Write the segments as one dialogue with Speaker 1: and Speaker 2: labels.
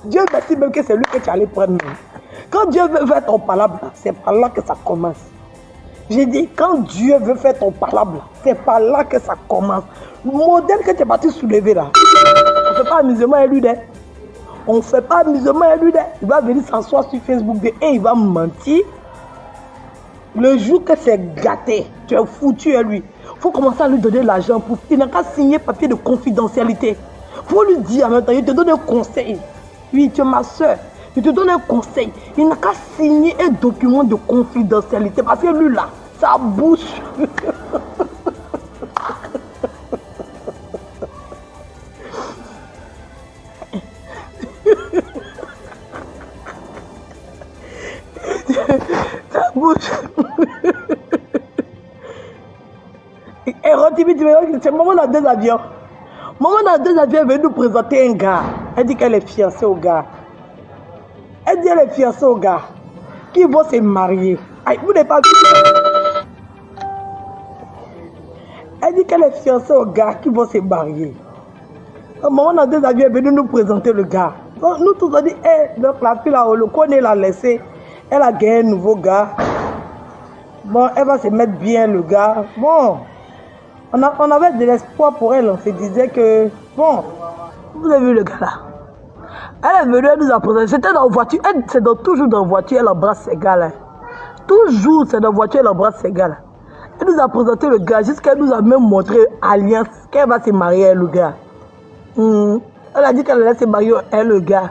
Speaker 1: Dieu merci même que c'est lui que tu allais prendre. Quand Dieu veut faire ton palabre, c'est par là que ça commence. J'ai dit, quand Dieu veut faire ton palabre, c'est par là que ça commence. Le modèle que tu es parti soulever là, on ne fait pas amusement à lui. On ne fait pas amusement à lui. Il va venir s'asseoir sur Facebook et il va mentir. Le jour que c'est gâté, tu es foutu à lui. Il faut commencer à lui donner l'argent pour. Il n'a qu'à signer papier de confidentialité. Il faut lui dire en même temps, il te donne un conseil. Oui, tu es ma soeur. Il te donne un conseil. Il n'a qu'à signer un document de confidentialité parce que lui là, sa bouche. Sa bouche. Et Rotimi, c'est maman dans 2 avions. Maman dans 2 avions, elle veut nous présenter un gars. Elle dit qu'elle est fiancée au gars. Elle dit qu'elle est fiancée au gars. Qui vont se marier. Aïe, vous n'avez pas vu. Elle dit qu'elle est fiancée au gars qui vont se marier. Maman dans 2 avions, elle est venue nous présenter le gars. Donc, nous tous on dit, donc la fille là, le connaît l'a laissé. Elle a gagné un nouveau gars. Bon, elle va se mettre bien le gars. Bon. On avait de l'espoir pour elle, on se disait que, bon, vous avez vu le gars là. Elle est venue, elle nous a présenté, c'était dans la voiture, c'est toujours dans la voiture, elle embrasse ses gars là. Toujours, c'est dans la voiture, elle embrasse ses gars là. Elle nous a présenté le gars, jusqu'à elle nous a même montré alliance, qu'elle va se marier avec le gars. Elle a dit qu'elle allait se marier avec le gars,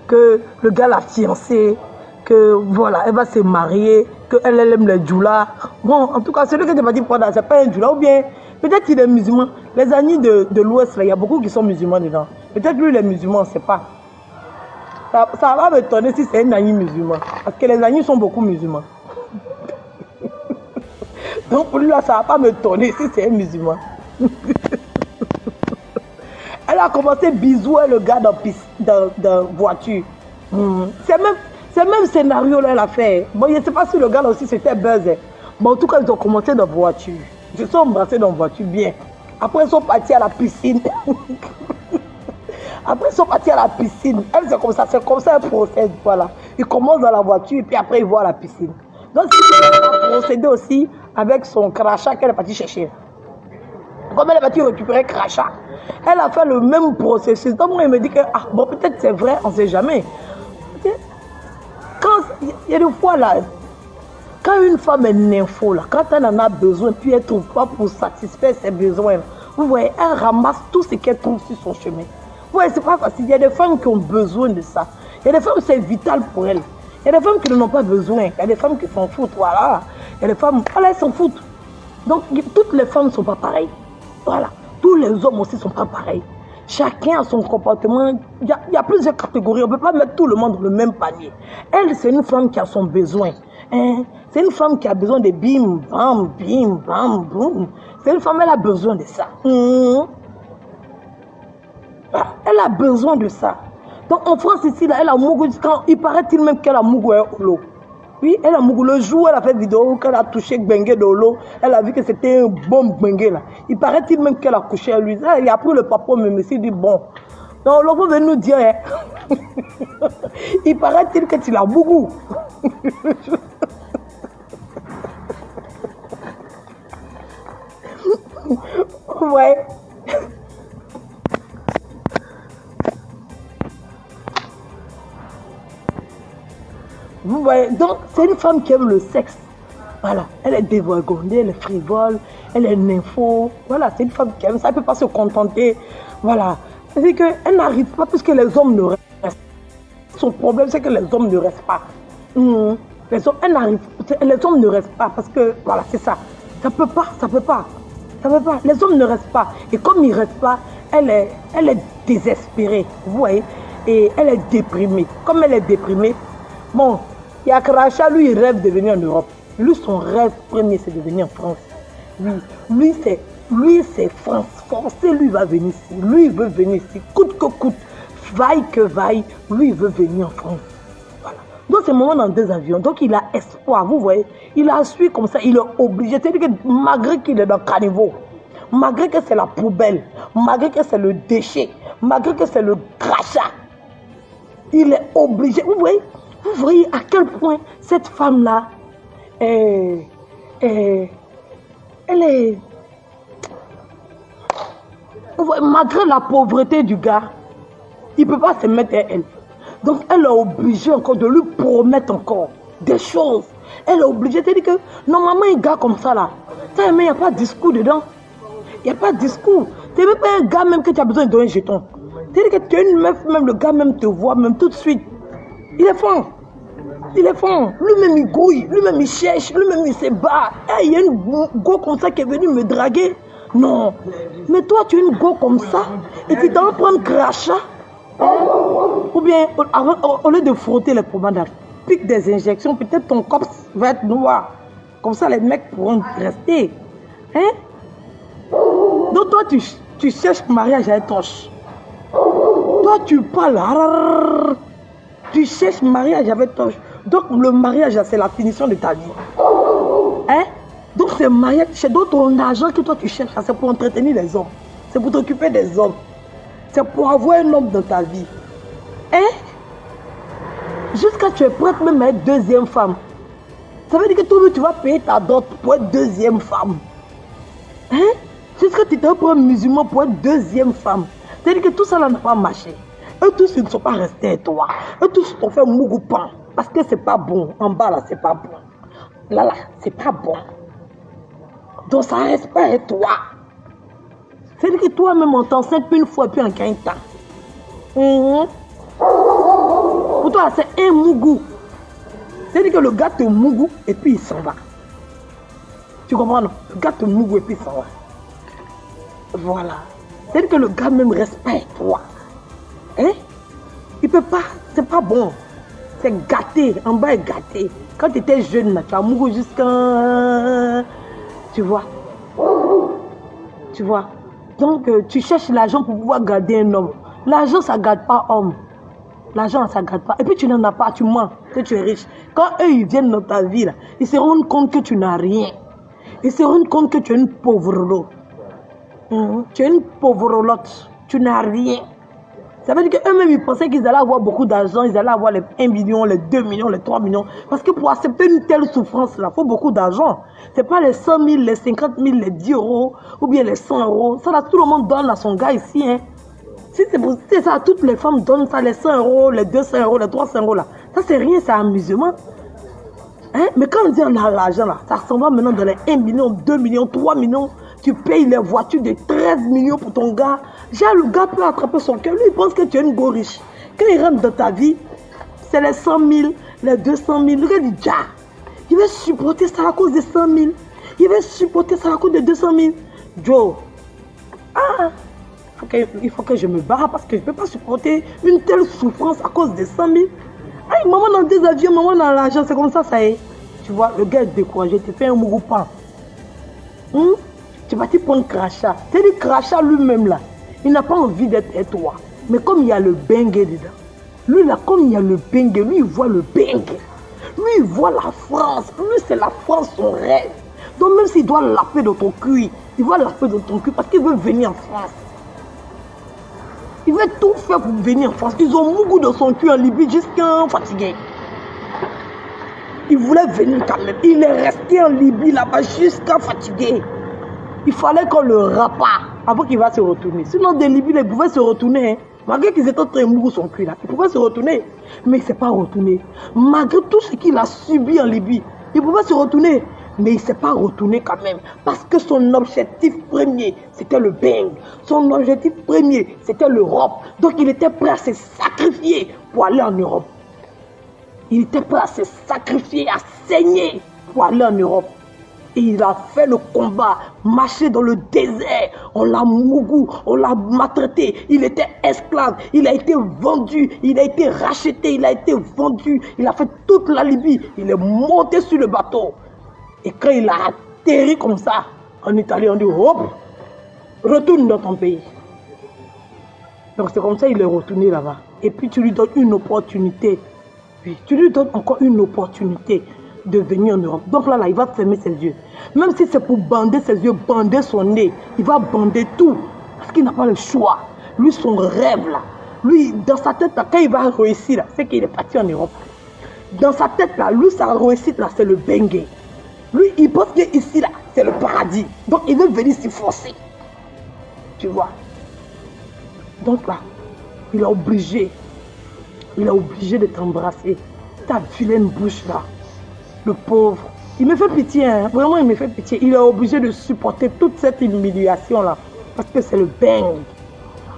Speaker 1: que le gars l'a fiancée, que voilà, elle va se marier, qu'elle aime les djoulas. Bon, en tout cas, celui que tu vas dire, c'est pas un djoula ou bien. Peut-être qu'il est musulman. Les amis de l'Ouest, il y a beaucoup qui sont musulmans dedans. Peut-être lui, il est musulman, on ne sait pas. Ça va m'étonner si c'est un ami musulman. Parce que les amis sont beaucoup musulmans. Donc pour lui, là, ça ne va pas m'étonner si c'est un musulman. Elle a commencé bisou avec le gars dans voiture. C'est même scénario là, elle a fait. Bon, je ne sais pas si le gars là aussi c'était buzz. Bon, en tout cas, ils ont commencé dans voiture. Ils se sont embrassés dans la voiture bien. Après, ils sont partis à la piscine. Après, ils sont partis à la piscine. Elle, c'est comme ça un procède. Voilà. Ils commencent dans la voiture et puis après, ils vont à la piscine. Donc, elle a procédé aussi avec son crachat qu'elle est partie chercher. Comme elle est partie récupérer crachat, elle a fait le même processus. Donc, moi, il me dit que, ah, bon, peut-être c'est vrai, on ne sait jamais. Quand il y a des fois là, quand une femme est nympho, là, quand elle en a besoin, puis elle ne trouve pas pour satisfaire ses besoins, là, vous voyez, elle ramasse tout ce qu'elle trouve sur son chemin. Vous voyez, c'est pas facile. Il y a des femmes qui ont besoin de ça. Il y a des femmes, c'est vital pour elles. Il y a des femmes qui n'en ont pas besoin. Il y a des femmes qui s'en foutent, voilà. Il y a des femmes, voilà, elles s'en foutent. Donc, toutes les femmes ne sont pas pareilles. Voilà. Tous les hommes aussi ne sont pas pareils. Chacun a son comportement. Il y a plusieurs catégories. On ne peut pas mettre tout le monde dans le même panier. Elle, c'est une femme qui a son besoin. C'est une femme qui a besoin de bim, bam, boum. C'est une femme, elle a besoin de ça. Elle a besoin de ça. Donc en France ici, là, elle a mougou. Il paraît-il même qu'elle a mougou au lot. Oui, elle a mougou. Le jour où elle a fait vidéo, qu'elle a touché Bengue de l'eau, elle a vu que c'était un bon Bengue là. Il paraît-il même qu'elle a couché à lui. Il a pris le papa, même s'il dit bon. Donc l'homme veut nous dire, hein. Il paraît-il que tu l'as mougou. Ouais. Vous voyez, donc c'est une femme qui aime le sexe. Voilà, elle est dévergondée, elle est frivole, elle est nympho. Voilà, c'est une femme qui aime ça, elle ne peut pas se contenter. Voilà, c'est qu'elle n'arrive pas puisque les hommes ne restent pas. Son problème, c'est que les hommes ne restent pas. Les hommes ne restent pas parce que, voilà, c'est ça. Ça peut pas. Les hommes ne restent pas. Et comme ils ne restent pas, elle est désespérée, vous voyez. Et elle est déprimée. Comme elle est déprimée, bon, il y a Kracha, lui, il rêve de venir en Europe. Lui, son rêve premier, c'est de venir en France. Lui, c'est France. Français, lui, va venir ici. Lui, il veut venir ici, coûte que coûte. Vaille que vaille, lui, il veut venir en France. Voilà. Donc, c'est un moment dans 2 avions. Donc, il a espoir, vous voyez. Il a su comme ça, il est obligé. C'est-à-dire que malgré qu'il est dans le caniveau, malgré que c'est la poubelle, malgré que c'est le déchet, malgré que c'est le crachat. Il est obligé. Vous voyez à quel point cette femme-là, elle est... Vous voyez, malgré la pauvreté du gars, il ne peut pas se mettre à elle. Donc elle est obligée encore de lui promettre encore des choses. Elle est obligée, c'est-à-dire que normalement un gars comme ça là, il n'y a pas de discours dedans. Il n'y a pas de discours. Tu n'es même pas un gars même que tu as besoin de donner un jeton. C'est-à-dire que tu es une meuf, même le gars même te voit même tout de suite. Il est fort. Il est fort. Lui-même il grouille, lui-même il cherche, lui-même il se bat. Il y a une go comme ça qui est venue me draguer. Non. Mais toi tu es une go comme ça et tu t'en prends crachat. Ou bien au lieu de frotter les pommades, pique des injections, peut-être ton corps va être noir. Comme ça les mecs pourront rester. Hein? Donc toi tu cherches mariage à torche. Toi tu parles. Tu cherches mariage avec torche. Donc le mariage c'est la finition de ta vie. Hein? Donc c'est mariage, c'est donc ton argent que toi tu cherches, c'est pour entretenir les hommes. C'est pour t'occuper des hommes. C'est pour avoir un homme dans ta vie. Hein? Jusqu'à tu es prête même à être deuxième femme. Ça veut dire que toi tu vas payer ta dot pour être deuxième femme. Hein? Jusqu'à tu t'es pour un musulman pour être deuxième femme. C'est-à-dire que tout ça n'a pas marché. Eux tous ils ne sont pas restés à toi. Eux tous t'ont fait mougoupan. Parce que c'est pas bon. En bas là, c'est pas bon. Là, c'est pas bon. Donc ça reste pas à toi. C'est-à-dire que toi-même on t'enseigne une fois puis en 15 ans. Pour toi, c'est un mougou. C'est-à-dire que le gars te mougou et puis il s'en va. Tu comprends, non? Le gars te mougou et puis il s'en va. Voilà. C'est-à-dire que le gars même respecte toi. Hein? Il peut pas, c'est pas bon. C'est gâté, en bas est gâté. Quand tu étais jeune, là, tu as mouru jusqu'à... Tu vois? Tu vois? Donc, tu cherches l'argent pour pouvoir garder un homme. L'argent, ça ne garde pas homme. L'argent, ça ne garde pas. Et puis, tu n'en as pas, tu mens que tu es riche. Quand eux, ils viennent dans ta vie, là, ils se rendent compte que tu n'as rien. Ils se rendent compte que tu es une pauvre lot. Tu es une pauvre lot. Tu n'as rien. Ça veut dire qu'eux-mêmes, ils pensaient qu'ils allaient avoir beaucoup d'argent. Ils allaient avoir les 1 million, les 2 millions, les 3 millions. Parce que pour accepter une telle souffrance-là, il faut beaucoup d'argent. Ce n'est pas les 100 000, les 50 000, les 10 euros ou bien les 100 euros. Ça, là, tout le monde donne à son gars ici. Hein. Si c'est ça, toutes les femmes donnent ça, les 100 euros, les 200 euros, les 300 euros. Là. Ça, c'est rien, c'est amusement. Hein? Mais quand on dit on a l'argent, là, ça s'en va maintenant dans les 1 million, 2 millions, 3 millions. Tu payes les voitures de 13 millions pour ton gars. Déjà, le gars peut attraper son cœur. Lui, il pense que tu es une go riche. Quand il rentre dans ta vie, c'est les 100 000, les 200 000. Le gars dit, déjà, il va supporter ça à cause de 100 000. Il va supporter ça à cause de 200 000. Joe, il faut que je me barre parce que je ne peux pas supporter une telle souffrance à cause de 100 000. Aïe, maman dans des avions, maman dans l'argent, c'est comme ça, ça y est. Tu vois, le gars est découragé, tu fais un mougoupan. Tu vas te prendre crachat. C'est le crachat lui-même là. Il n'a pas envie d'être toi. Mais comme il y a le bengue dedans, lui là, comme il y a le bengue, lui il voit le bengue. Lui il voit la France. Lui c'est la France son rêve. Donc même s'il doit laper dans ton cul, il va laper dans ton cul parce qu'il veut venir en France. Il veut tout faire pour venir en France. Ils ont beaucoup de son cul en Libye jusqu'à fatigué. Il voulait venir quand même. Il est resté en Libye là-bas jusqu'à fatigué. Il fallait qu'on le rapa avant qu'il va se retourner. Sinon, des Libyens, ils pouvaient se retourner. Hein. Malgré qu'ils étaient très mou son cul là, ils pouvaient se retourner. Mais il ne s'est pas retourné. Malgré tout ce qu'il a subi en Libye, il pouvait se retourner. Mais il ne s'est pas retourné quand même. Parce que son objectif premier, c'était le bang. Son objectif premier, c'était l'Europe. Donc il était prêt à se sacrifier pour aller en Europe. Il était prêt à se sacrifier, à saigner pour aller en Europe. Et il a fait le combat, marché dans le désert, on l'a mougou, on l'a maltraité, il était esclave, il a été vendu, il a été racheté, il a été vendu, il a fait toute la Libye, il est monté sur le bateau. Et quand il a atterri comme ça, en Italie, on dit hop, retourne dans ton pays. Donc c'est comme ça qu'il est retourné là-bas. Et puis tu lui donnes une opportunité, puis tu lui donnes encore une opportunité de venir en Europe. Donc là, il va fermer ses yeux. Même si c'est pour bander ses yeux, bander son nez, il va bander tout. Parce qu'il n'a pas le choix. Lui, son rêve là, lui, dans sa tête là, quand il va réussir là, c'est qu'il est parti en Europe. Dans sa tête là, lui, sa réussite là, c'est le bengue. Lui, il pense que ici là, c'est le paradis. Donc, il veut venir s'y forcer. Tu vois. Donc là, il est obligé de t'embrasser. Ta vilaine bouche là, le pauvre. Il me fait pitié, hein. Vraiment il me fait pitié. Il est obligé de supporter toute cette humiliation là. Parce que c'est le bang.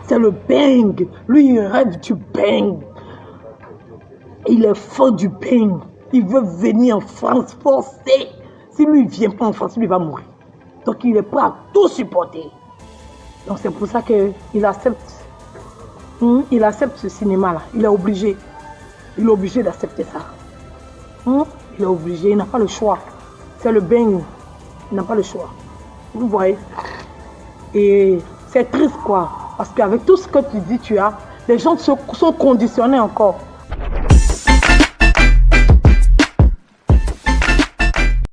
Speaker 1: C'est le bang. Lui il rêve du bang. Il est fort du bang. Il veut venir en France forcé. Si lui ne vient pas en France, lui va mourir. Donc il est prêt à tout supporter. Donc c'est pour ça qu'il accepte. Il accepte ce cinéma là. Il est obligé. Il est obligé d'accepter ça. Il est obligé, il n'a pas le choix. C'est le bang. Il n'a pas le choix. Vous voyez. Et c'est triste quoi. Parce qu'avec tout ce que tu dis, les gens sont conditionnés encore.